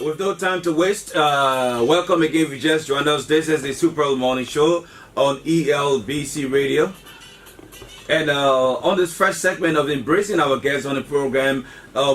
With no time to waste, welcome again if you just joined us. This is the Super Bowl Morning Show on ELBC Radio. And on this first segment of Embracing Our Guests on the program,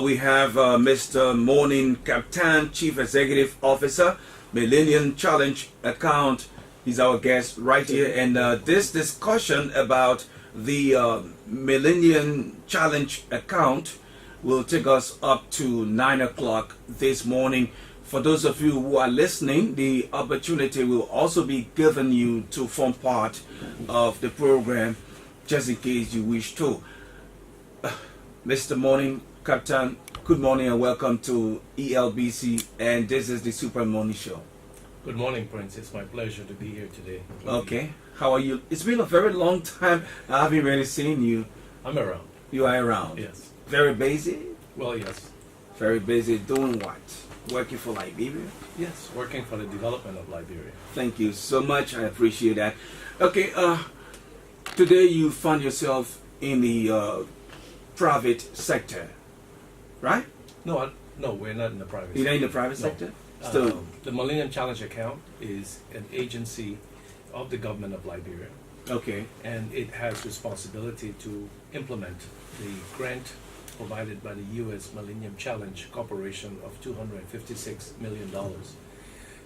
we have Mr. Monie Captan, Chief Executive Officer, Millennium Challenge Account. He's our guest right here. And this discussion about the Millennium Challenge Account will take us up to 9 o'clock this morning. For those of you who are listening, the opportunity will also be given you to form part of the program, just in case you wish to. Mr. Monie, Captain, good morning and welcome to ELBC, and this is the Super Morning Show. Good morning, Prince. It's my pleasure to be here today. Okay, how are you? It's been a very long time. I haven't really seen you. I'm around. You are around? Yes. Very busy? Well, yes. Very busy. Doing what? Working for Liberia? Yes, working for the development of Liberia. Thank you so much. I appreciate that. Okay, today you find yourself in the private sector, right? No, we're not in the private sector. You're not in the private sector? Still. The Millennium Challenge Account is an agency of the Government of Liberia. Okay. And it has responsibility to implement the grant provided by the U.S. Millennium Challenge Corporation of $256 million.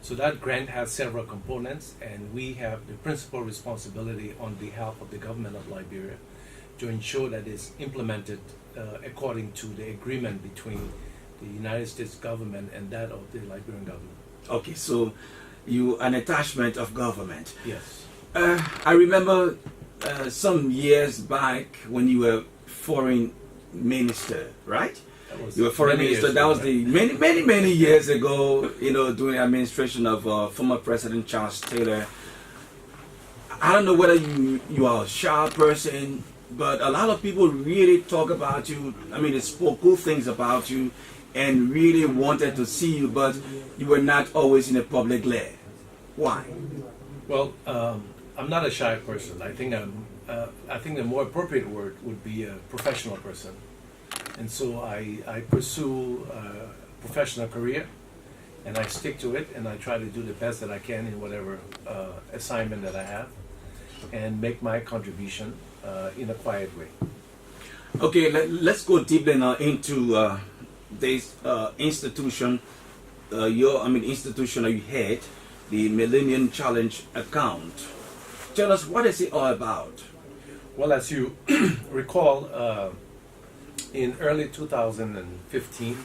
So that grant has several components, and we have the principal responsibility on behalf of the Government of Liberia to ensure that it's implemented according to the agreement between the United States government and that of the Liberian government. Okay, so you an attachment of government. Yes. I remember some years back when you were foreign minister, right? You were foreign minister. That was the many years ago. You know, during the administration of former President Charles Taylor. I don't know whether you are a shy person, but a lot of people really talk about you. I mean, they spoke good things about you, and really wanted to see you, but you were not always in the public glare. Why? Well, I'm not a shy person. I think the more appropriate word would be a professional person. And so I pursue a professional career, and I stick to it, and I try to do the best that I can in whatever assignment that I have, and make my contribution in a quiet way. Okay, let's go deeply now into this institution, institution that you head, the Millennium Challenge Account. Tell us, what is it all about? Well, as you recall, in early 2015,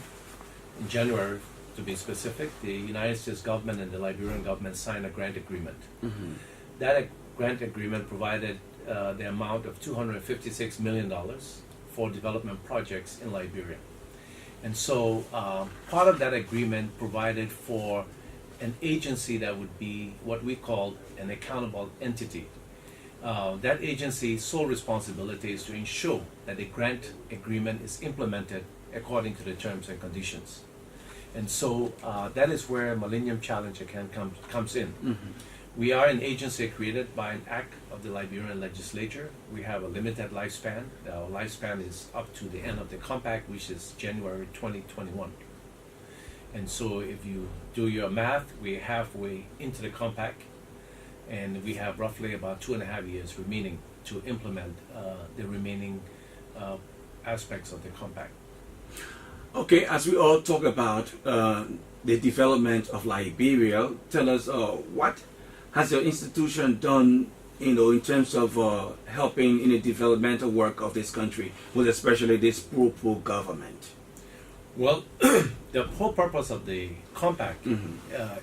in January to be specific, the United States government and the Liberian government signed a grant agreement. Mm-hmm. That grant agreement provided the amount of $256 million for development projects in Liberia. And so part of that agreement provided for an agency that would be what we call an accountable entity. That agency's sole responsibility is to ensure that the grant agreement is implemented according to the terms and conditions. And so that is where Millennium Challenge Account comes in. Mm-hmm. We are an agency created by an act of the Liberian Legislature. We have a limited lifespan. Our lifespan is up to the end of the compact, which is January 2021. And so if you do your math, we're halfway into the compact, and we have roughly about 2.5 years remaining to implement the remaining aspects of the compact. Okay, as we all talk about the development of Liberia, tell us what has your institution done, in terms of helping in the developmental work of this country, with especially this pro government? Well, the whole purpose of the compact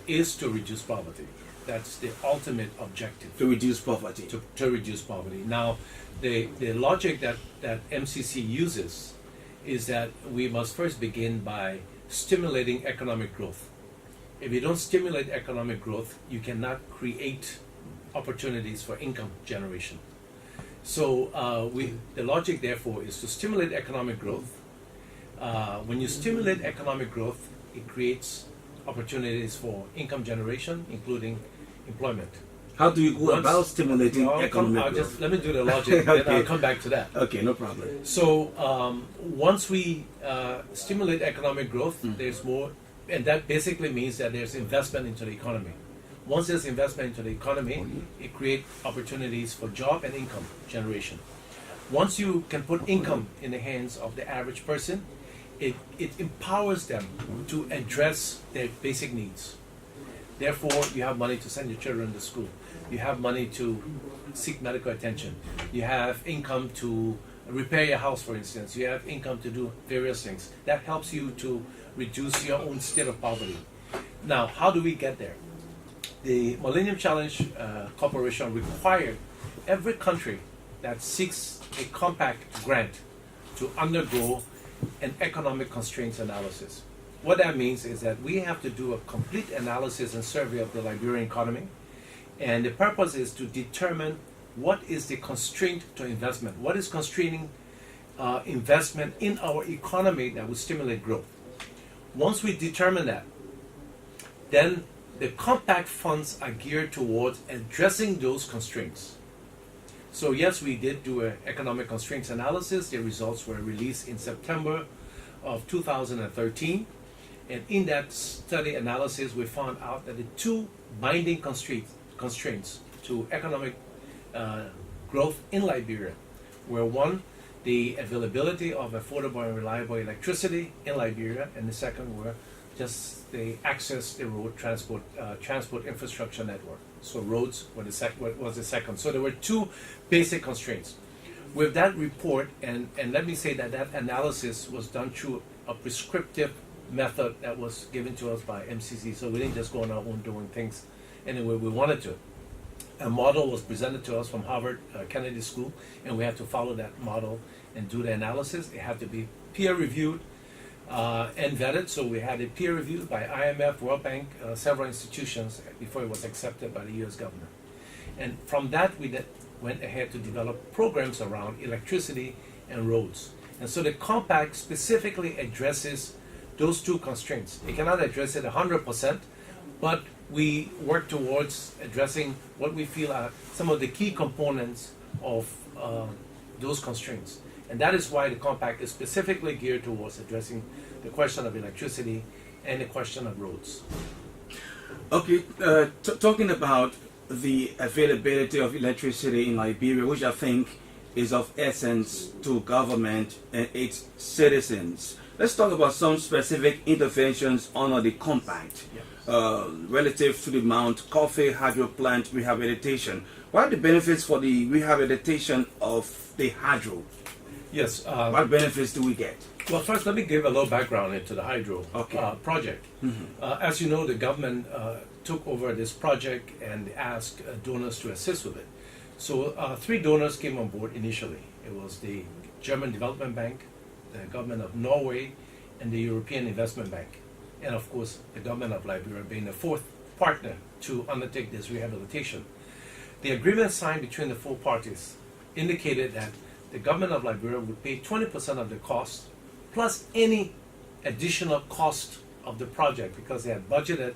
is to reduce poverty. That's the ultimate objective. To reduce poverty. To reduce poverty. Now, the logic that MCC uses is that we must first begin by stimulating economic growth. If you don't stimulate economic growth, you cannot create opportunities for income generation. So the logic, therefore, is to stimulate economic growth. When you stimulate economic growth, it creates opportunities for income generation, incling employment. How do you go about stimulating economic growth? Let me do the logic, okay. then I'll come back to that. Okay, no problem. So once we stimulate economic growth, there's more and that basically means that there's investment into the economy. Once there's investment into the economy, it creates opportunities for job and income generation. Once you can put income in the hands of the average person, it empowers them to address their basic needs. Therefore, you have money to send your children to school. You have money to seek medical attention. You have income to repair your house, for instance. You have income to do various things. That helps you to reduce your own state of poverty. Now, how do we get there? The Millennium Challenge Corporation required every country that seeks a compact grant to undergo an economic constraints analysis. What that means is that we have to do a complete analysis and survey of the Liberian economy, and the purpose is to determine what is the constraint to investment, what is constraining investment in our economy that will stimulate growth. Once we determine that, then the compact funds are geared towards addressing those constraints. So yes, we did do an economic constraints analysis. The results were released in September of 2013. And in that study analysis, we found out that the two binding constraints to economic growth in Liberia were, one, the availability of affordable and reliable electricity in Liberia, and the second were just the access the road transport infrastructure network. So roads were was the second. So there were two basic constraints. With that report, and let me say that that analysis was done through a prescriptive method that was given to us by MCC. So we didn't just go on our own doing things any way we wanted to. A model was presented to us from Harvard Kennedy School, and we had to follow that model and do the analysis. It had to be peer reviewed and vetted. So we had it peer reviewed by IMF, World Bank, several institutions before it was accepted by the US government. And from that, we went ahead to develop programs around electricity and roads. And so the compact specifically addresses those two constraints. It cannot address it 100%, but we work towards addressing what we feel are some of the key components of those constraints. And that is why the compact is specifically geared towards addressing the question of electricity and the question of roads. Okay, talking about the availability of electricity in Liberia, which I think is of essence to government and its citizens. Let's talk about some specific interventions under the compact relative to the Mount Coffee hydro plant rehabilitation. What are the benefits for the rehabilitation of the hydro? Yes. What benefits do we get? Well, first, let me give a little background into the hydro project. As you know, the government took over this project and asked donors to assist with it. So 3 donors came on board initially. It was the German Development Bank, the Government of Norway, and the European Investment Bank. And of course, the Government of Liberia being the 4th partner to undertake this rehabilitation. The agreement signed between the 4 parties indicated that the Government of Liberia would pay 20% of the cost plus any additional cost of the project, because they had budgeted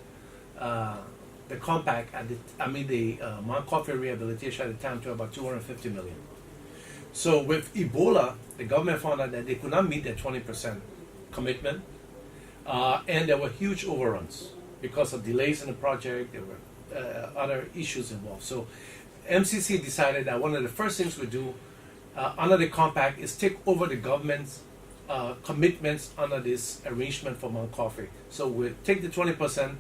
the compact at the Mount Coffee rehabilitation at the time to about 250 million. So with Ebola, the government found out that they could not meet their 20% commitment, and there were huge overruns because of delays in the project. There were other issues involved. So MCC decided that one of the first things we do under the compact is take over the government's commitments under this arrangement for Mount Coffee. So we take the 20%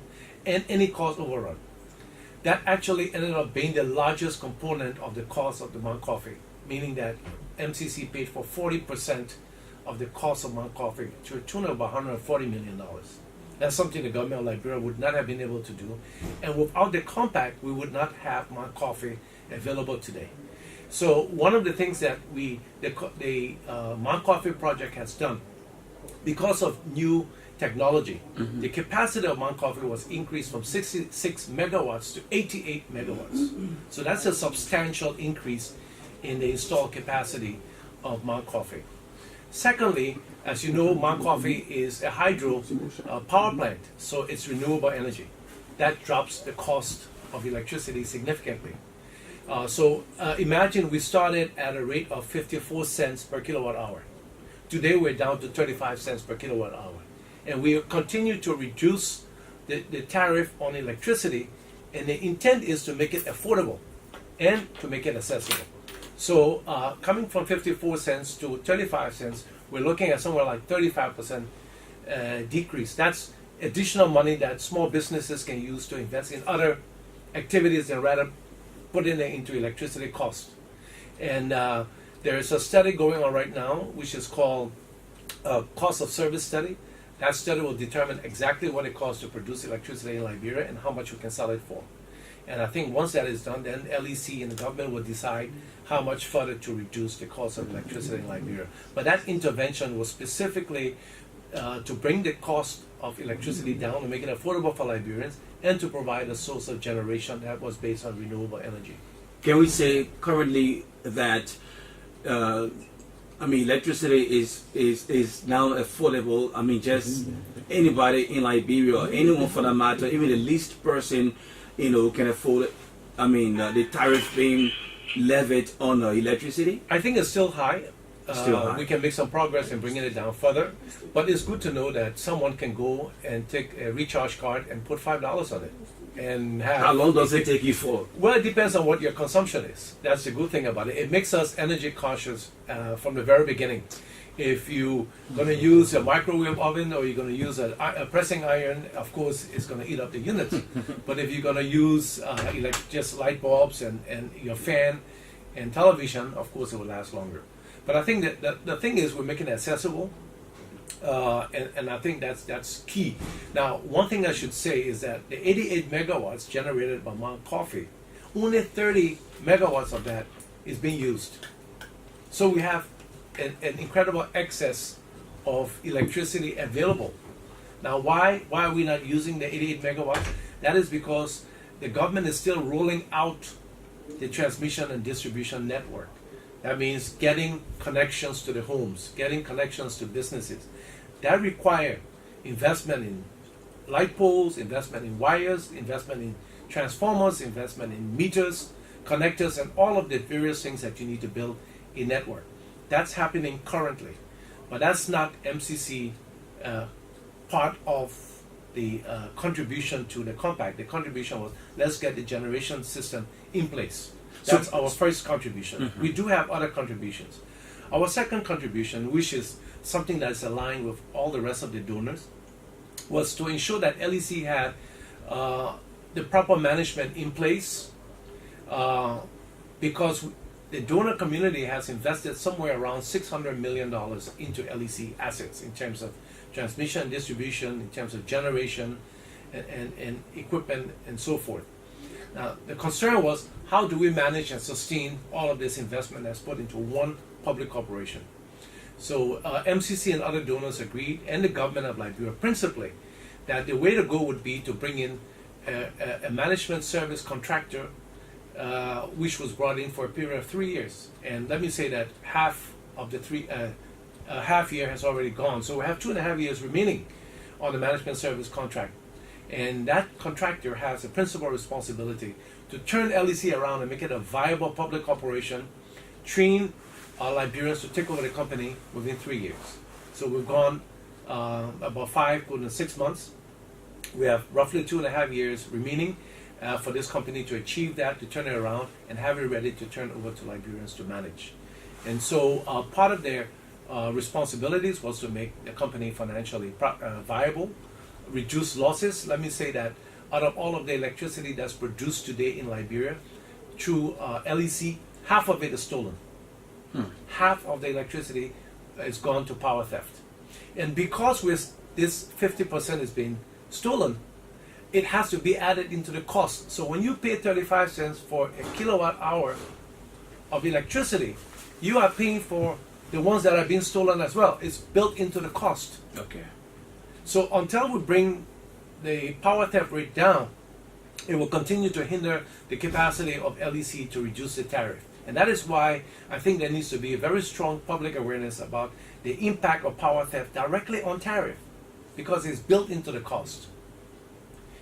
and any cost overrun. That actually ended up being the largest component of the cost of the Mount Coffee, meaning that MCC paid for 40% of the cost of Mount Coffee to a tune of about $140 million. That's something the government of Liberia would not have been able to do. And without the compact, we would not have Mount Coffee available today. So one of the things that the Mount Coffee project has done, because of new technology, the capacity of Mount Coffee was increased from 66 megawatts to 88 megawatts. So that's a substantial increase in the installed capacity of Mount Coffee. Secondly, as you know, Mount Coffee is a hydro power plant, so it's renewable energy. That drops the cost of electricity significantly. So imagine we started at a rate of 54 cents per kilowatt hour. Today we're down to 35 cents per kilowatt hour. And we continue to reduce the tariff on electricity, and the intent is to make it affordable and to make it accessible. So coming from 54 cents to 35 cents, we're looking at somewhere like 35% decrease. That's additional money that small businesses can use to invest in other activities and rather put it into electricity cost. And there is a study going on right now which is called cost of service study. That study will determine exactly what it costs to produce electricity in Liberia and how much we can sell it for. And I think once that is done, then LEC and the government will decide how much further to reduce the cost of electricity in Liberia. But that intervention was specifically to bring the cost of electricity down, to make it affordable for Liberians, and to provide a source of generation that was based on renewable energy. Can we say currently that electricity is now affordable? I mean, just anybody in Liberia, or anyone for that matter, even the least person, can afford it. The tariff being levied on electricity. I think it's still high. Still high. We can make some progress in bringing it down further, but it's good to know that someone can go and take a recharge card and put $5 on it. And have, how long does it take you for? Well, it depends on what your consumption is. That's the good thing about it. It makes us energy cautious from the very beginning. If you're going to use a microwave oven or you're going to use a pressing iron, of course, it's going to eat up the units. But if you're going to use just light bulbs and your fan and television, of course, it will last longer. But I think that the thing is we're making it accessible. And I think that's key. Now, one thing I should say is that the 88 megawatts generated by Mount Coffee, only 30 megawatts of that is being used. So we have an incredible excess of electricity available. Now, why are we not using the 88 megawatts? That is because the government is still rolling out the transmission and distribution network. That means getting connections to the homes, getting connections to businesses. That require investment in light poles, investment in wires, investment in transformers, investment in meters, connectors, and all of the various things that you need to build a network. That's happening currently, but that's not MCC part of the contribution to the compact. The contribution was, let's get the generation system in place. That's our first contribution. Mm-hmm. We do have other contributions. Our second contribution, which is something that is aligned with all the rest of the donors, was to ensure that LEC had the proper management in place because the donor community has invested somewhere around $600 million into LEC assets in terms of transmission and distribution, in terms of generation and equipment and so forth. Now, the concern was, how do we manage and sustain all of this investment that's put into one public corporation? So MCC and other donors agreed, and the Government of Liberia principally, that the way to go would be to bring in a management service contractor which was brought in for a period of 3 years. And let me say that half of the half year has already gone. So we have 2.5 years remaining on the management service contract. And that contractor has a principal responsibility to turn LEC around and make it a viable public corporation, train Liberians to take over the company within 3 years. So we've gone about 5 to 6 months. We have roughly 2.5 years remaining for this company to achieve that, to turn it around and have it ready to turn over to Liberians to manage. And so part of their responsibilities was to make the company financially viable, reduce losses. Let me say that out of all of the electricity that's produced today in Liberia through LEC, half of it is stolen. Half of the electricity is gone to power theft. And because this 50% is being stolen, it has to be added into the cost. So when you pay 35 cents for a kilowatt hour of electricity, you are paying for the ones that are being stolen as well. It's built into the cost. Okay. So until we bring the power theft rate down, it will continue to hinder the capacity of LEC to reduce the tariff. And that is why I think there needs to be a very strong public awareness about the impact of power theft directly on tariff, because it's built into the cost.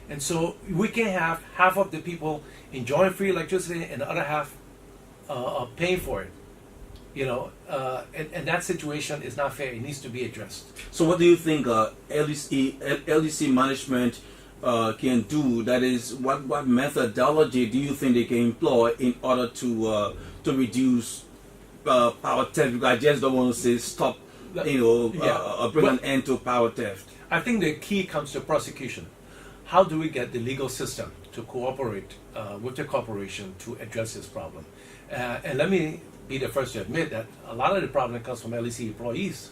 And so we can have half of the people enjoying free electricity and the other half paying for it. And that situation is not fair. It needs to be addressed. So what do you think LEC management can do? That is, what methodology do you think they can employ in order to reduce power theft? Because I just don't want to say stop, bring an end to power theft. I think the key comes to prosecution. How do we get the legal system to cooperate with the corporation to address this problem? And let me be the first to admit that a lot of the problem comes from LEC employees,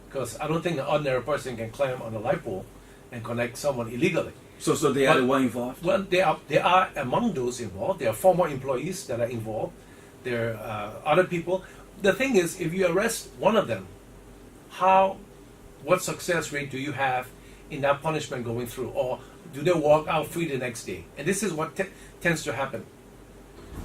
because I don't think an ordinary person can climb on a light pole and connect someone illegally. So they are the one involved? Well, they are among those involved. There are former employees that are involved. There are other people. The thing is, if you arrest one of them, what success rate do you have in that punishment going through? Or do they walk out free the next day? And this is what tends to happen.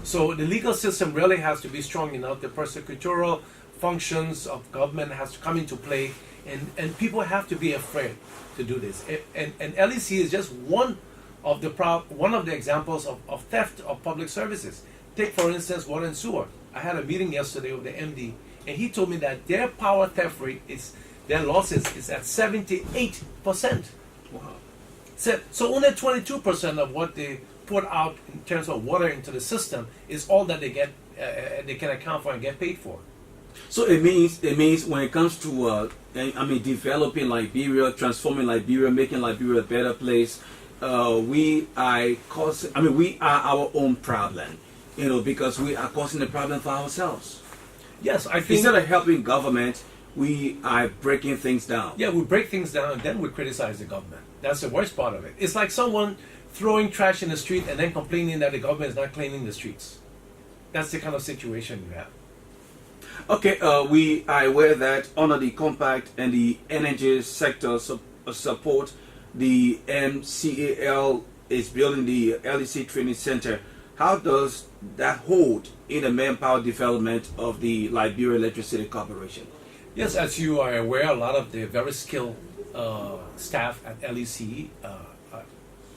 So the legal system really has to be strong enough. The prosecutorial functions of government has to come into play, and people have to be afraid to do this. And LEC is just one of the examples of theft of public services. Take, for instance, water and sewer. I had a meeting yesterday with the MD, and he told me that their power theft rate their losses is at 78%. Wow. So only 22% of what they put out in terms of water into the system is all that they get, they can account for and get paid for. So it means when it comes to developing Liberia, transforming Liberia, making Liberia a better place, we are our own problem, because we are causing the problem for ourselves. Yes, I think instead of helping government, we are breaking things down. Yeah, we break things down and then we criticize the government. That's the worst part of it. It's like someone throwing trash in the street and then complaining that the government is not cleaning the streets. That's the kind of situation you have. Okay, we are aware that under the compact and the energy sector support, the MCAL is building the LEC training center. How does that hold in the manpower development of the Liberia Electricity Corporation? Yes, as you are aware, a lot of the very skilled staff at LEC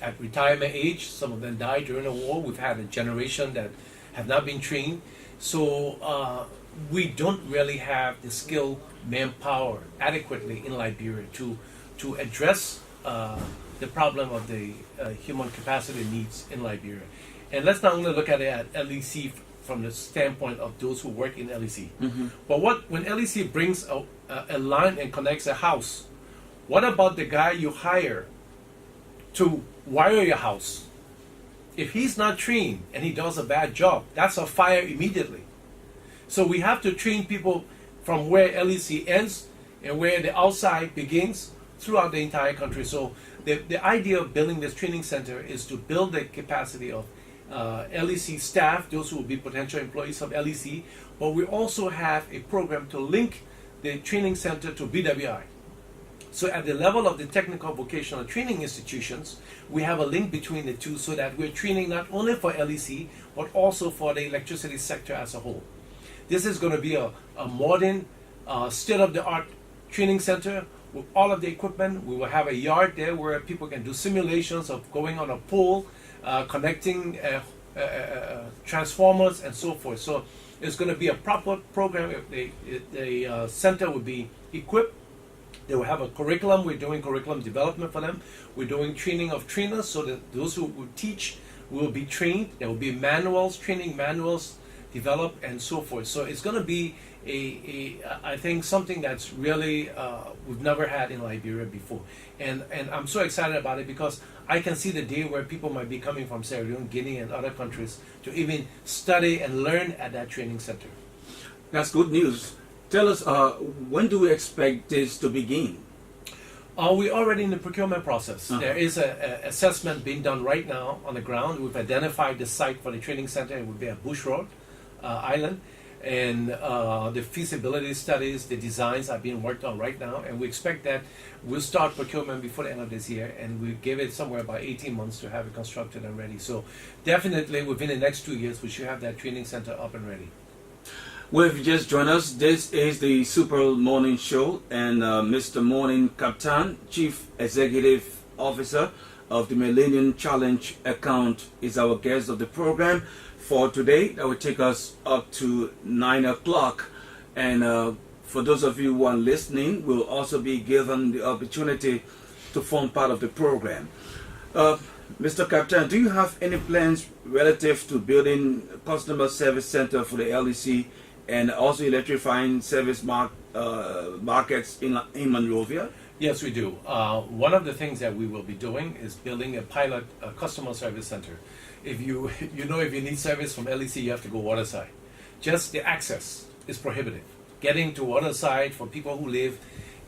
at retirement age, some of them died during the war. We've had a generation that have not been trained. So we don't really have the skilled manpower adequately in Liberia to address the problem of the human capacity needs in Liberia. And let's not only look at it at LEC from the standpoint of those who work in LEC. Mm-hmm. But when LEC brings a line and connects a house, what about the guy you hire to wire your house? If he's not trained and he does a bad job, that's a fire immediately. So we have to train people from where LEC ends and where the outside begins throughout the entire country. So the idea of building this training center is to build the capacity of LEC staff, those who will be potential employees of LEC, but we also have a program to link the training center to BWI. So at the level of the technical vocational training institutions, we have a link between the two so that we're training not only for LEC, but also for the electricity sector as a whole. This is going to be a modern, state-of-the-art training center with all of the equipment. We will have a yard there where people can do simulations of going on a pole, connecting transformers and so forth. So it's going to be a proper program. The center will be equipped. They will have a curriculum. We're doing curriculum development for them. We're doing training of trainers so that those who will teach will be trained. There will be manuals, training manuals developed and so forth. So it's going to be I think something that's really we've never had in Liberia before. And I'm so excited about it because I can see the day where people might be coming from Sierra Leone, Guinea, and other countries to even study and learn at that training center. That's good news. Tell us, when do we expect this to begin? We're already in the procurement process. Uh-huh. There is an assessment being done right now on the ground. We've identified the site for the training center. It would be at Bush Road Island. And the feasibility studies, the designs are being worked on right now. And we expect that we'll start procurement before the end of this year. And we give it somewhere about 18 months to have it constructed and ready. So definitely within the next 2 years, we should have that training center up and ready. Well, if you just joined us, this is the Super Morning Show, and Mr. Monie Captan, Chief Executive Officer of the Millennium Challenge Account, is our guest of the program for today. That will take us up to 9 o'clock. And for those of you who are listening, will also be given the opportunity to form part of the program. Mr. Captain, do you have any plans relative to building a customer service center for the LEC and also electrifying service markets in Monrovia? Yes, we do. One of the things that we will be doing is building a pilot customer service center. If you if you need service from LEC, you have to go waterside. Just the access is prohibitive. Getting to waterside for people who live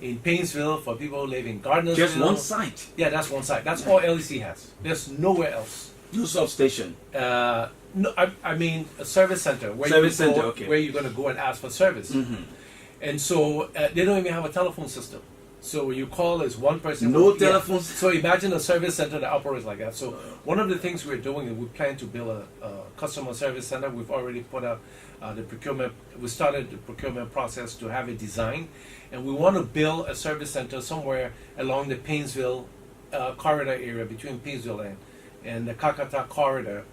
in Painesville, for people who live in Gardnersville. Just one site? Yeah, that's one site. That's all LEC has. There's nowhere else. No substation? No, I mean a service center where where you're going to go and ask for service. Mm-hmm. And so they don't even have a telephone system. So when you call, is one person. No telephone. So imagine a service center that operates like that. So one of the things we're doing is we plan to build a customer service center. We've already put out the procurement. We started the procurement process to have it designed, and we want to build a service center somewhere along the Painesville corridor area, between Painesville and the Kakata corridor.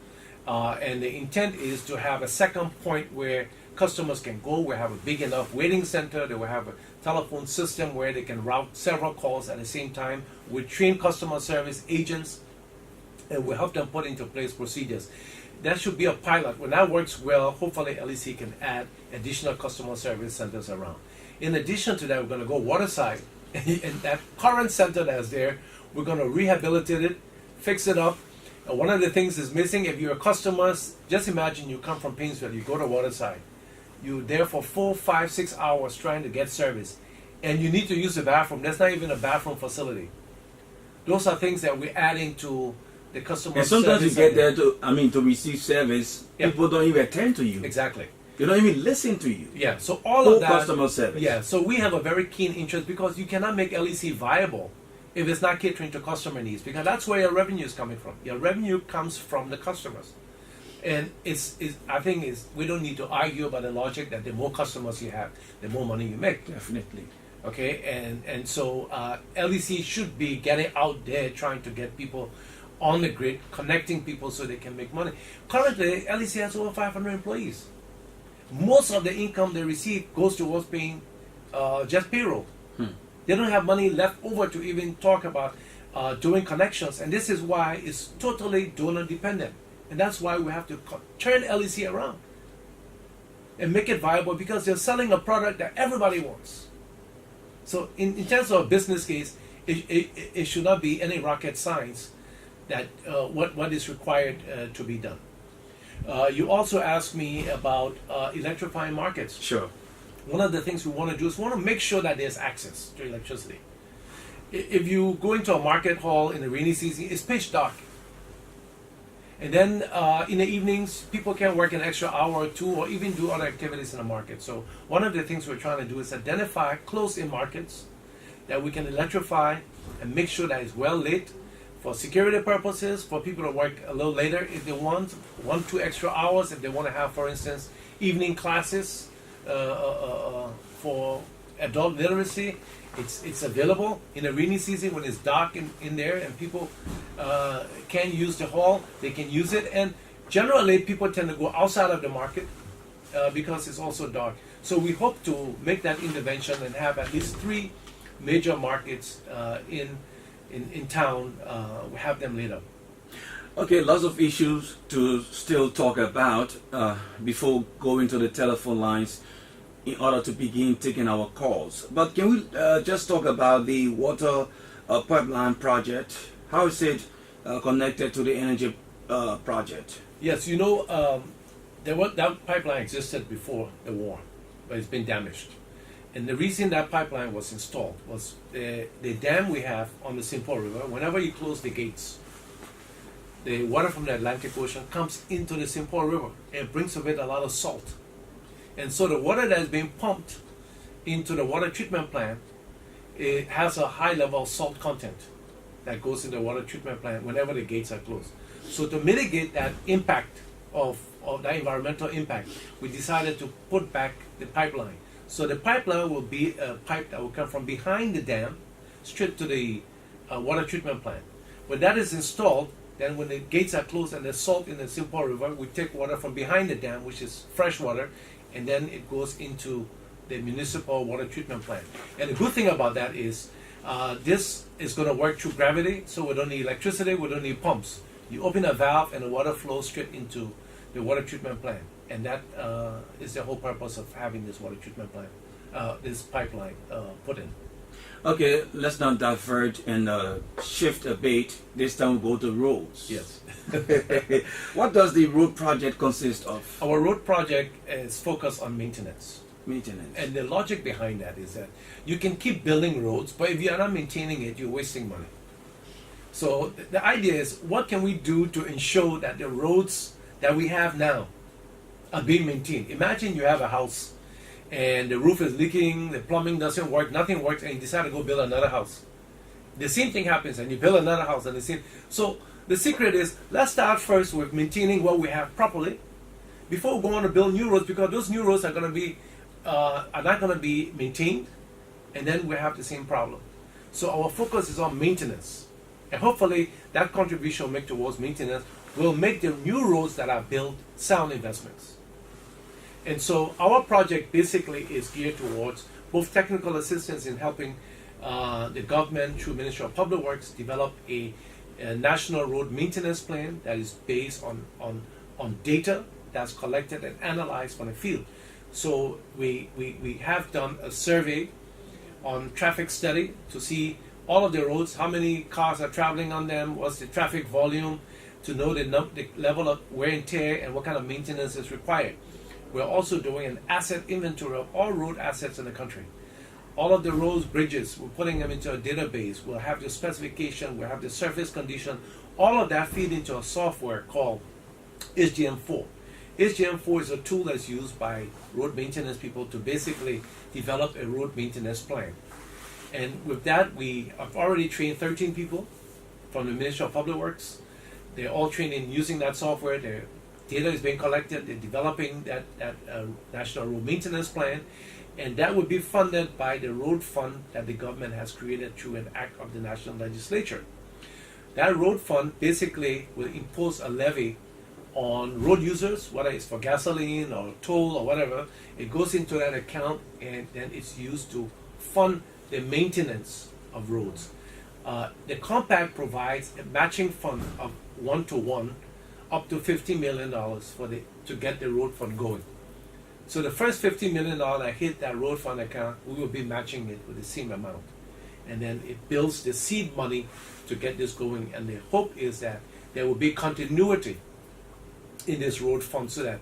And the intent is to have a second point where customers can go. We have a big enough waiting center. They will have a telephone system where they can route several calls at the same time. We train customer service agents, and we help them put into place procedures. That should be a pilot. When that works well, hopefully LEC can add additional customer service centers around. In addition to that, we're going to go waterside, and that current center that's there, we're going to rehabilitate it, fix it up. And one of the things is missing. If you're a customer, just imagine you come from Painesville, you go to waterside. You're there for 4, 5, 6 hours trying to get service, and you need to use the bathroom. There's not even a bathroom facility. Those are things that we're adding to the customer service. And sometimes you get there to receive service. Yeah. People don't even attend to you. Exactly. They don't even listen to you. Yeah. So all of that. Customer service. Yeah. So we have a very keen interest, because you cannot make LEC viable if it's not catering to customer needs, because that's where your revenue is coming from. Your revenue comes from the customers. And I think we don't need to argue about the logic that the more customers you have, the more money you make. Definitely. Okay, and so LEC should be getting out there trying to get people on the grid, connecting people so they can make money. Currently, LEC has over 500 employees. Most of the income they receive goes towards paying just payroll. They don't have money left over to even talk about doing connections, and this is why it's totally donor dependent. And that's why we have to turn LEC around and make it viable, because they're selling a product that everybody wants. So in terms of a business case, it should not be any rocket science that what is required to be done. You also asked me about electrifying markets. Sure. One of the things we want to do is we want to make sure that there's access to electricity. If you go into a market hall in the rainy season, it's pitch dark. And then in the evenings, people can work an extra hour or two, or even do other activities in the market. So one of the things we're trying to do is identify close-in markets that we can electrify and make sure that it's well lit for security purposes, for people to work a little later if they want, 1-2 extra hours if they want to have, for instance, evening classes for adult literacy. It's available in the rainy season when it's dark in there and people can't use the hall. They can use it, and generally people tend to go outside of the market because it's also dark. So we hope to make that intervention and have at least 3 major markets in town. We have them lit up. Okay, lots of issues to still talk about before going to the telephone lines in order to begin taking our calls. But can we just talk about the water pipeline project? How is it connected to the energy project? Yes, that pipeline existed before the war, but it's been damaged. And the reason that pipeline was installed was the dam we have on the St. Paul River. Whenever you close the gates, the water from the Atlantic Ocean comes into the St. Paul River and brings with it a lot of salt. And so the water that is being pumped into the water treatment plant, it has a high level of salt content that goes in the water treatment plant whenever the gates are closed. So to mitigate that impact of that environmental impact, we decided to put back the pipeline. So the pipeline will be a pipe that will come from behind the dam straight to the water treatment plant. When that is installed, then when the gates are closed and there's salt in the St. Paul River, we take water from behind the dam, which is fresh water, and then it goes into the municipal water treatment plant. And the good thing about that is this is going to work through gravity, so we don't need electricity, we don't need pumps. You open a valve and the water flows straight into the water treatment plant. And that is the whole purpose of having this water treatment plant, this pipeline put in. Okay, let's not divert and shift a bit. This time we go to roads. Yes. What does the road project consist of? Our road project is focused on maintenance. Maintenance. And the logic behind that is that you can keep building roads, but if you're not maintaining it, you're wasting money. So the idea is, what can we do to ensure that the roads that we have now are being maintained? Imagine you have a house and the roof is leaking, the plumbing doesn't work, nothing works, and you decide to go build another house. The same thing happens, and you build another house, and the same. So the secret is, let's start first with maintaining what we have properly before we go on to build new roads, because those new roads are going to be are not going to be maintained, and then we have the same problem. So our focus is on maintenance, and hopefully that contribution we make towards maintenance will make the new roads that are built sound investments. And so our project basically is geared towards both technical assistance in helping the government through Ministry of Public Works develop a national road maintenance plan that is based on data that's collected and analyzed from the field. So we have done a survey on traffic study to see all of the roads, how many cars are traveling on them, what's the traffic volume, to know the level of wear and tear and what kind of maintenance is required. We're also doing an asset inventory of all road assets in the country. All of the roads, bridges, we're putting them into a database. We'll have the specification, we'll have the surface condition. All of that feed into a software called SGM4. SGM4 is a tool that's used by road maintenance people to basically develop a road maintenance plan. And with that, we have already trained 13 people from the Ministry of Public Works. They're all trained in using that software. Their data is being collected. They're developing that National Road Maintenance Plan. And that would be funded by the road fund that the government has created through an act of the National Legislature. That road fund basically will impose a levy on road users, whether it's for gasoline or toll or whatever. It goes into that account, and then it's used to fund the maintenance of roads. The compact provides a matching fund of 1-to-1 up to $50 million to get the road fund going. So the first $50 million that hit that road fund account, we will be matching it with the same amount. And then it builds the seed money to get this going. And the hope is that there will be continuity in this road fund, so that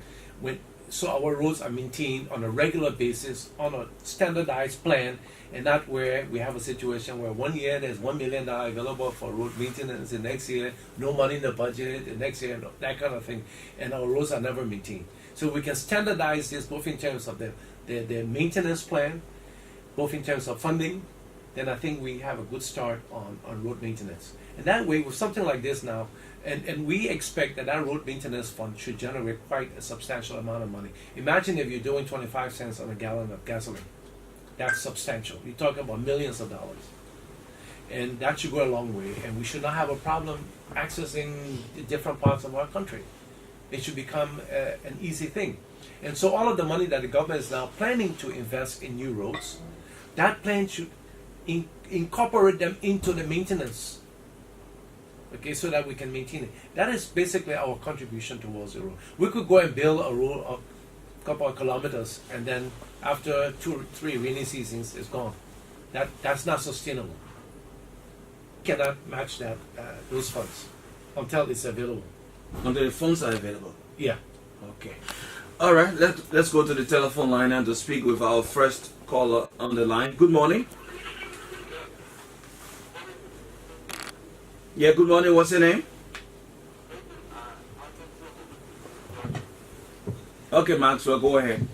our roads are maintained on a regular basis on a standardized plan, and not where we have a situation where 1 year there's $1 million available for road maintenance, the next year no money in the budget, the next year that kind of thing, and our roads are never maintained. So we can standardize this both in terms of the maintenance plan, both in terms of funding. Then I think we have a good start on road maintenance. And that way, with something like this now, and we expect that road maintenance fund should generate quite a substantial amount of money. Imagine if you're doing 25 cents on a gallon of gasoline. That's substantial. You're talking about millions of dollars. And that should go a long way. And we should not have a problem accessing the different parts of our country. It should become an easy thing. And so all of the money that the government is now planning to invest in new roads, that plan should incorporate them into the maintenance, okay, so that we can maintain it. That is basically our contribution towards the road. We could go and build a road of a couple of kilometers, and then after 2 or 3 rainy seasons, it's gone. That's not sustainable. Cannot match that those funds until it's available. Until the funds are available. Yeah. Okay. All right. Let's go to the telephone line and to speak with our first caller on the line. Good morning. Yeah. Good morning. What's your name? Okay, Maxwell. Go ahead.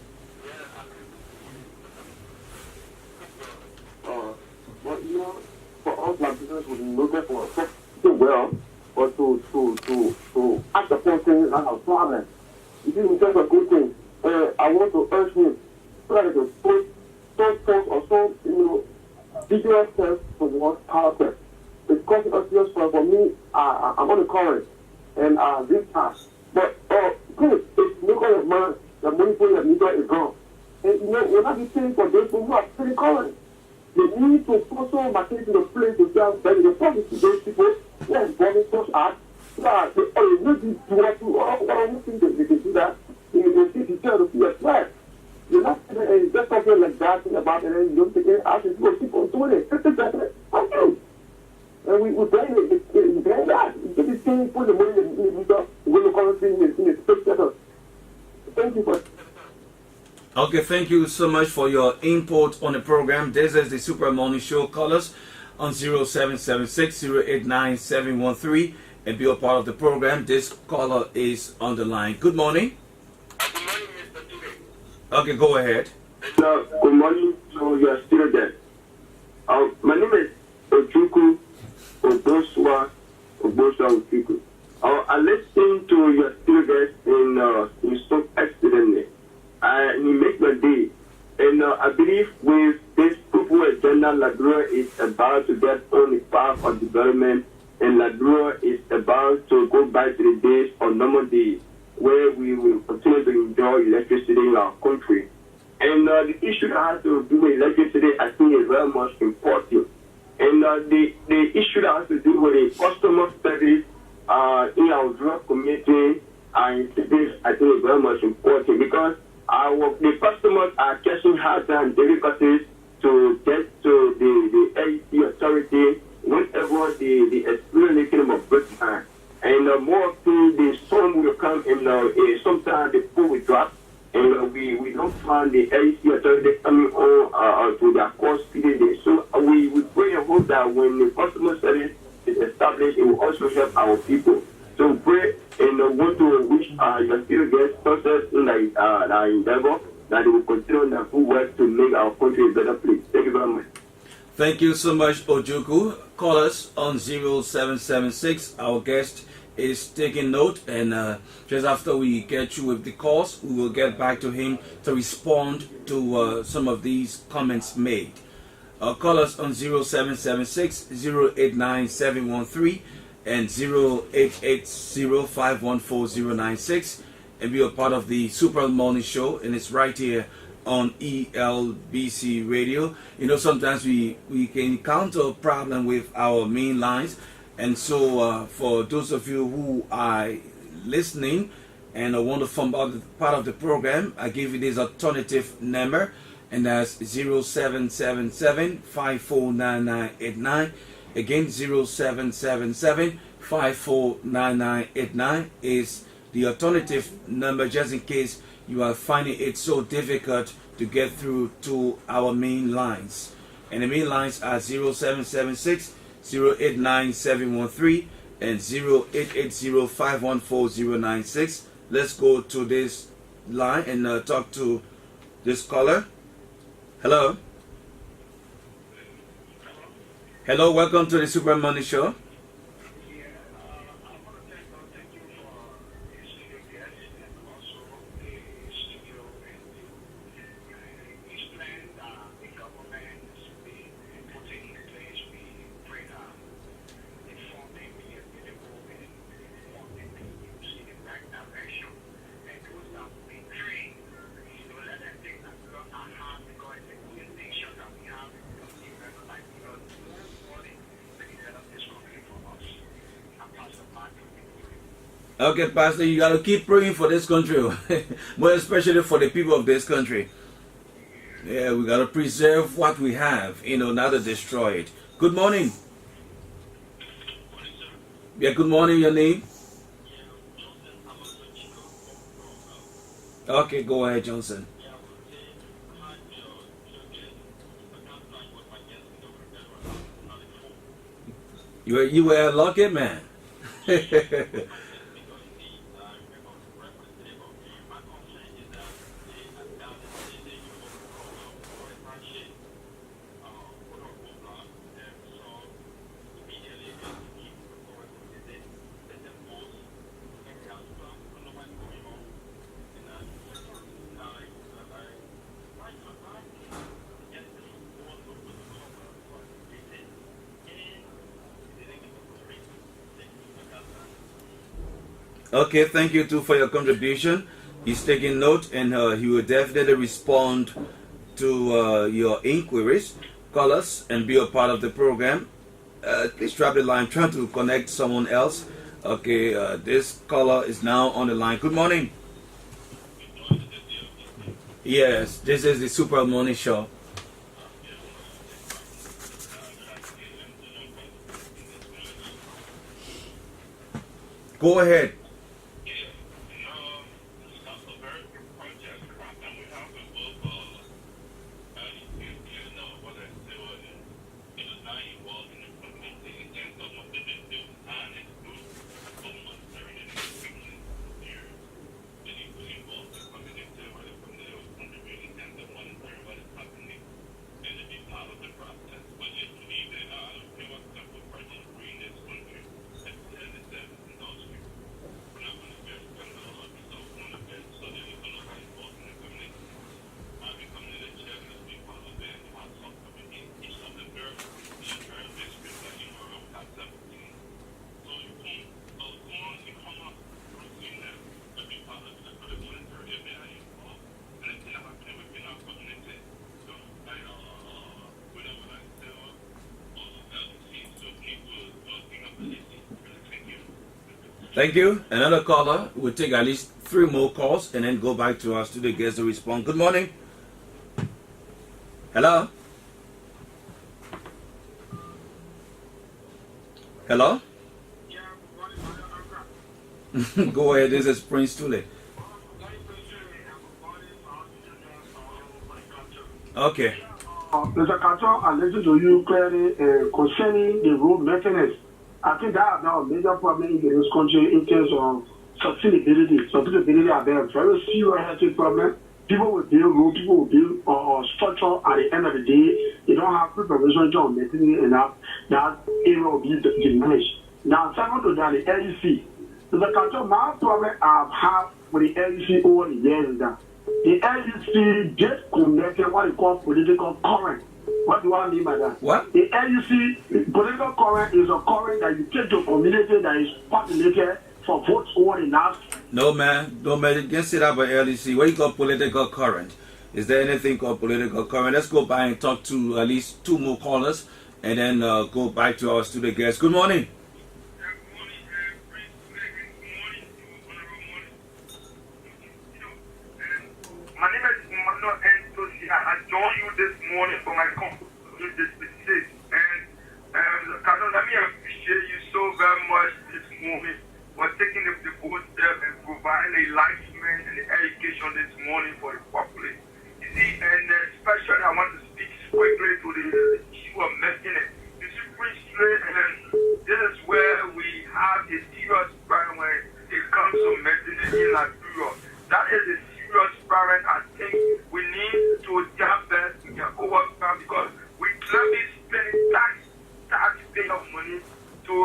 Well, you know, for us, like business would look for so well, but to act upon things that are problems. It is in terms of good things. I want to urge him so that it can put some posts or some, vigorous steps towards power test. It's causing a serious problem for me. I'm on the current, and this task. But please, it's no kind of man, the money for the media is gone. we're not be paying for those who are pretty current. They need to also maintain the place to tell them the policy to those people who are involved in such acts. That they always need to what you all think that they can do that. They see the child to be a threat. You're not just something like that thing about it and you don't take any action. People keep on doing it. Thank you. And we blame it. We blame that. It's the same for the money in the currency in the space setup. Thank you for. Okay, thank you so much for your input on the program. This is the Super Morning Show. Call us on 0776 089 713 and be a part of the program. This caller is on the line. Good morning. Good morning, Mr. Ture. Okay, go ahead. Good morning to your student. My name is Ojuku Oboswa Ojuku. I listened to your student in so excellently. He make my day. And I believe with this people agenda, Liberia is about to get on the path of development, and Liberia is about to go back to the days of normal days where we will continue to enjoy electricity in our country. And the issue that has to do with electricity, I think, is very much important. And the issue that has to do with the customer service in our rural community and cities, I think, is very much important because the customers are catching hard and difficulties to get to the AEC authority whenever the explanation of breakdown. And more often the storm will come and sometimes the pool will drop and we don't find the AEC authority coming on to their course speedily. So we pray and hope that when the customer service is established, it will also help our people. So pray and want to wish your still guests success in the endeavor that they will continue their full work to make our country a better place. Thank you very much. Thank you so much, Ojuku. Call us on 0776. Our guest is taking note, and just after we get you with the calls, we will get back to him to respond to some of these comments made. Call us on 0776 089 713 and 0880-514-096 and be a part of the Super Morning Show, and it's right here on ELBC Radio. You know, sometimes we can encounter a problem with our main lines, and so for those of you who are listening and want to form part of the program, I give you this alternative number, and that's 0777-549989. Again, 0777-549989 is the alternative number, just in case you are finding it so difficult to get through to our main lines. And the main lines are 0776 089 713 and 0880-514-096. Let's go to this line and talk to this caller. Hello. Hello, welcome to the Super Money Show. Okay, Pastor, you got to keep praying for this country, more especially for the people of this country. Yeah, we got to preserve what we have, not to destroy it. Good morning. Yeah, good morning, your name? Okay, go ahead, Johnson. You were a lucky man. Okay, thank you too for your contribution. He's taking note, and he will definitely respond to your inquiries. Call us and be a part of the program. Please drop the line. Trying to connect someone else. Okay, this caller is now on the line. Good morning. Yes, this is the Super Morning Show. Go ahead. Thank you. Another caller. We'll take at least 3 more calls and then go back to our studio guests to respond. Good morning. Hello? Hello? Yeah, good morning. Go ahead. This is Prince Tule. Okay. Mr. Captan, I listened to you clearly concerning the road maintenance. I think that is now a major problem in this country in terms of sustainability. Sustainability are there. Very serious problem. People will build road, people will build structure. At the end of the day, they don't have preparation to maintain enough. That area will be diminished. Now, second to that, the LEC. Mr. Captan, my problem I've had with the LEC over the years is that the LEC just connected what they call political current. What do I mean by that? What? The LEC political current is a current that you take to a community that is populated for votes over the last. No, man. No, man. You can't say that about LEC. What you call political current? Is there anything called political current? Let's go by and talk to at least 2 more callers and then go back to our studio guests. Good morning. My name is Monie R. I joined you this morning for my company this mistake. And Captain, let me appreciate you so very much this morning for taking the bold step and providing enlightenment and education this morning for the populace. You see, and especially I want to speak quickly to the issue of maintenance. You see, pretty straight, and this is where we have a serious problem when it comes to maintenance in Liberia. That is a serious problem. I think we need to adapt that we can overcome because we cannot be spending taxpayer money to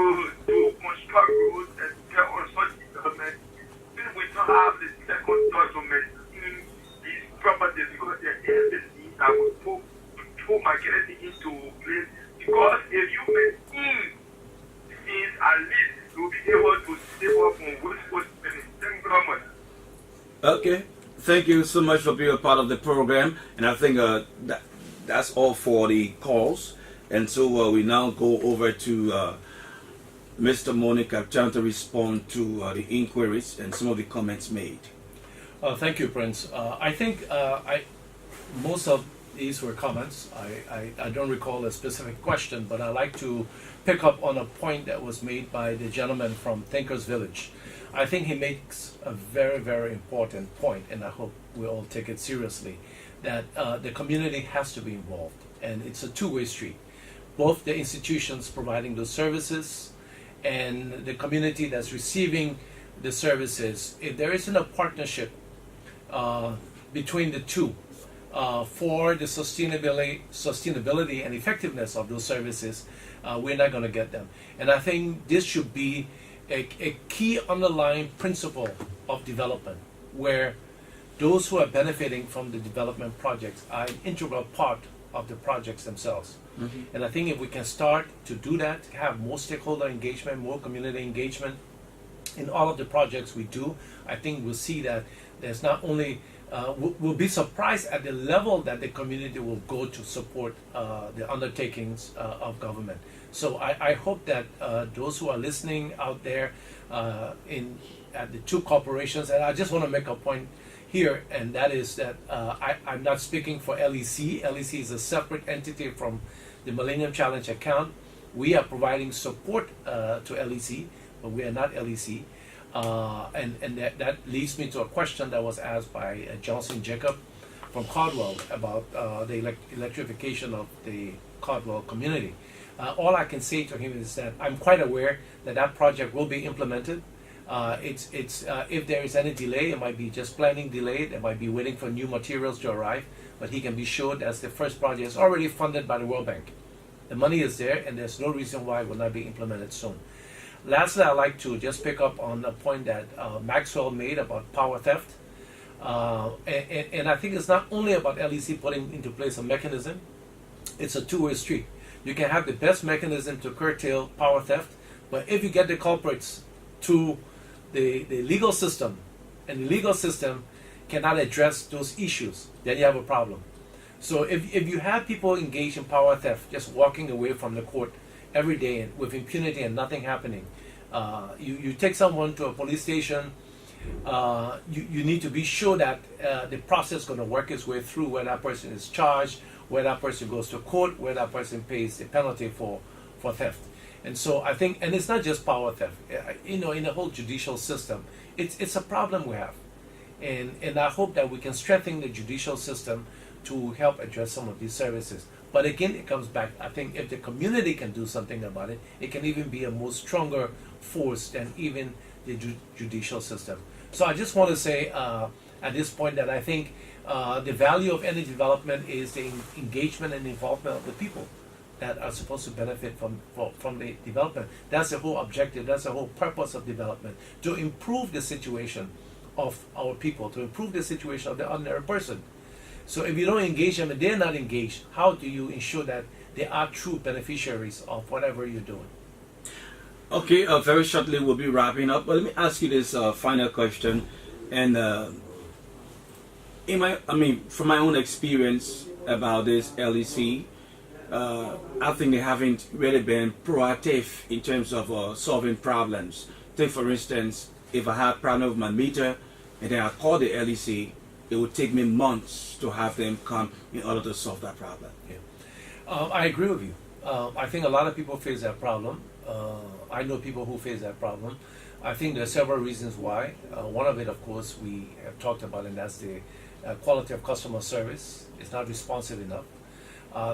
construct roads and get on such development. Since we don't have the second thought to maintain these properties because there is the need that will put marketing into place. Because if you maintain things, at least you'll be able to save up on wasteful spending. Thank you very much. Okay. Thank you so much for being a part of the program. And I think that's all for the calls. And so we now go over to Mr. Monie Captan to respond to the inquiries and some of the comments made. Thank you, Prince. I think most of these were comments. I don't recall a specific question, but I'd like to pick up on a point that was made by the gentleman from Thinkers Village. I think he makes a very, very important point, and I hope we all take it seriously, that the community has to be involved, and it's a two-way street. Both the institutions providing those services and the community that's receiving the services. If there isn't a partnership between the two for the sustainability and effectiveness of those services, we're not going to get them. And I think this should be a key underlying principle of development, where those who are benefiting from the development projects are an integral part of the projects themselves. Mm-hmm. And I think if we can start to do that, have more stakeholder engagement, more community engagement in all of the projects we do, I think we'll see that there's not only we'll be surprised at the level that the community will go to support the undertakings of government. So I hope that those who are listening out there at the two corporations, and I just want to make a point here, and that is that I'm not speaking for LEC. LEC is a separate entity from the Millennium Challenge Account. We are providing support to LEC, but we are not LEC. And that leads me to a question that was asked by Johnson Jacob from Caldwell about the electrification of the Caldwell community. All I can say to him is that I'm quite aware that that project will be implemented. If there is any delay, it might be just planning delayed, it might be waiting for new materials to arrive, but he can be sure that the first project is already funded by the World Bank. The money is there, and there's no reason why it will not be implemented soon. Lastly, I'd like to just pick up on the point that Maxwell made about power theft. And I think it's not only about LEC putting into place a mechanism, it's a two-way street. You can have the best mechanism to curtail power theft, but if you get the culprits to the legal system, and the legal system cannot address those issues, then you have a problem. So if you have people engaged in power theft, just walking away from the court every day with impunity and nothing happening, you take someone to a police station, you need to be sure that the process is going to work its way through, where that person is charged, where that person goes to court, where that person pays the penalty for theft. And so I think, and it's not just power theft, in the whole judicial system, it's a problem we have. And I hope that we can strengthen the judicial system to help address some of these services. But again, it comes back, I think if the community can do something about it, it can even be a more stronger force than even the judicial system. So I just want to say at this point that I think the value of any development is the engagement and involvement of the people that are supposed to benefit from the development. That's the whole objective, that's the whole purpose of development, to improve the situation of our people, to improve the situation of the ordinary person. So if you don't engage them and they're not engaged, how do you ensure that they are true beneficiaries of whatever you're doing? Okay, very shortly we'll be wrapping up, but let me ask you this final question. And from my own experience about this LEC, I think they haven't really been proactive in terms of solving problems. Take for instance, if I have a problem with my meter and then I call the LEC, it would take me months to have them come in order to solve that problem. Yeah. I agree with you. I think a lot of people face that problem. I know people who face that problem. I think there are several reasons why. One of it, of course, we have talked about, and that's the quality of customer service. It's not responsive enough.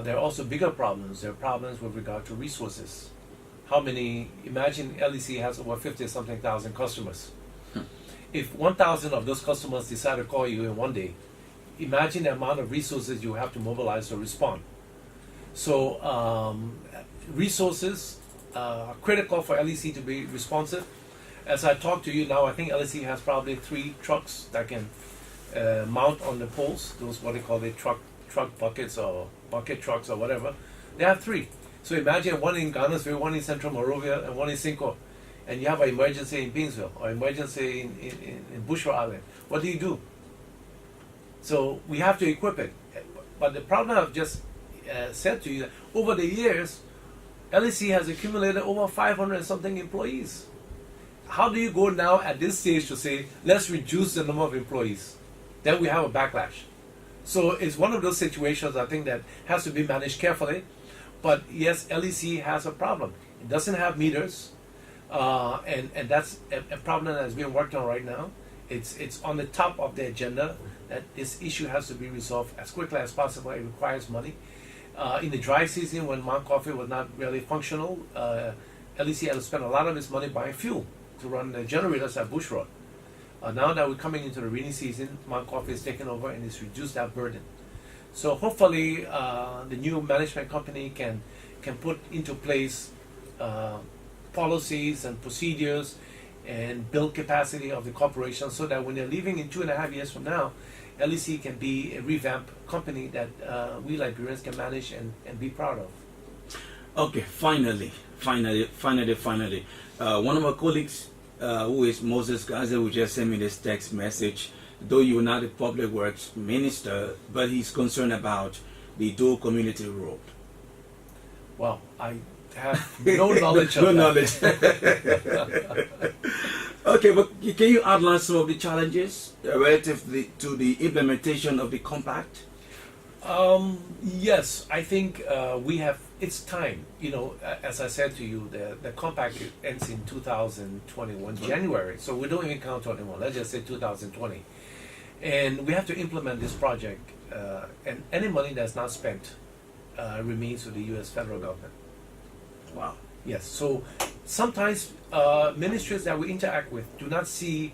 There are also bigger problems. There are problems with regard to resources. Imagine LEC has over 50-something thousand customers. If 1,000 of those customers decide to call you in one day, imagine the amount of resources you have to mobilize to respond. So resources are critical for LEC to be responsive. As I talk to you now, I think LEC has probably 3 trucks that can mount on the poles, those what they call the truck buckets or bucket trucks or whatever. They have 3. So imagine one in Ghana's, one in Central Monrovia, and one in Cinco. And you have an emergency in Pingsville or emergency in Bushra Island. What do? So we have to equip it. But the problem I've just said to you, that over the years, LEC has accumulated over 500-something employees. How do you go now at this stage to say, let's reduce the number of employees? Then we have a backlash. So it's one of those situations I think that has to be managed carefully. But yes, LEC has a problem. It doesn't have meters. And that's a problem that is being worked on right now. It's on the top of the agenda that this issue has to be resolved as quickly as possible. It requires money. In the dry season, when Mount Coffee was not really functional, LEC had to spend a lot of its money buying fuel to run the generators at Bush Road. Now that we're coming into the rainy season, Mount Coffee is taken over and it's reduced that burden. So hopefully the new management company can put into place policies and procedures and build capacity of the corporation so that when they're leaving in 2.5 years from now, LEC can be a revamped company that we Liberians can manage and be proud of. Okay, finally. One of my colleagues, who is Moses Gaza, who just sent me this text message though you're not a public works minister, but he's concerned about the dual community road. Well, I have no knowledge of No that. knowledge. Okay, but can you outline some of the challenges relative to the implementation of the compact? Yes, I think we have. It's time. You know, as I said to you, the compact ends in 2021 January, so we don't even count 21. Let's just say 2020, and we have to implement this project. And any money that's not spent remains with the U.S. federal government. Wow. Yes. So sometimes ministries that we interact with do not see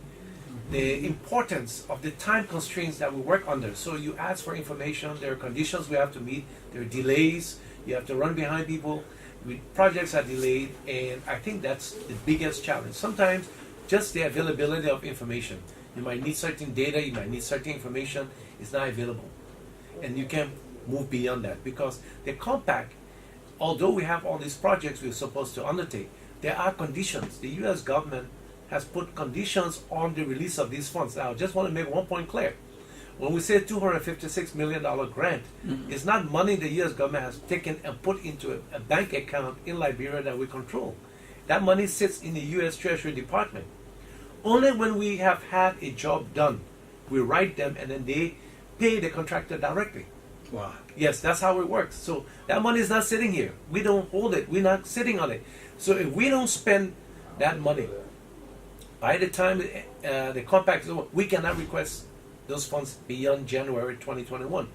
the importance of the time constraints that we work under. So you ask for information, there are conditions we have to meet, there are delays, you have to run behind people, projects are delayed, and I think that's the biggest challenge. Sometimes just the availability of information. You might need certain data, you might need certain information, it's not available. And you can't move beyond that because the compact, although we have all these projects we're supposed to undertake, there are conditions. The U.S. government has put conditions on the release of these funds. Now, I just want to make one point clear. When we say $256 million grant, it's not money the U.S. government has taken and put into a bank account in Liberia that we control. That money sits in the U.S. Treasury Department. Only when we have had a job done, we write them and then they pay the contractor directly. Wow. Yes, that's how it works. So that money is not sitting here. We don't hold it. We're not sitting on it. So if we don't spend that money, by the time the compact is over, we cannot request those funds beyond January 2021.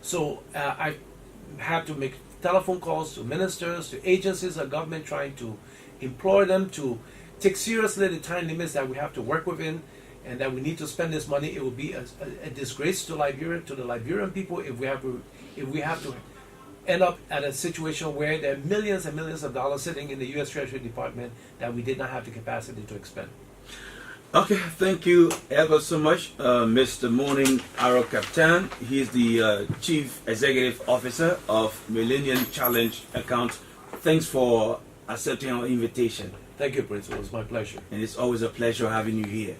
So I had to make telephone calls to ministers, to agencies of government, trying to implore them to take seriously the time limits that we have to work within, and that we need to spend this money. It will be a disgrace to Liberia, to the Liberian people, if we have to end up at a situation where there are millions and millions of dollars sitting in the U.S. Treasury Department that we did not have the capacity to expend. Okay, thank you ever so much, Mr. Monie R. Captan. He's the Chief Executive Officer of Millennium Challenge Account. Thanks for accepting our invitation. Thank you, Principal. It's my pleasure. And it's always a pleasure having you here.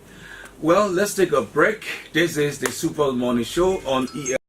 Well, let's take a break. This is the Super Morning Show on ELBC.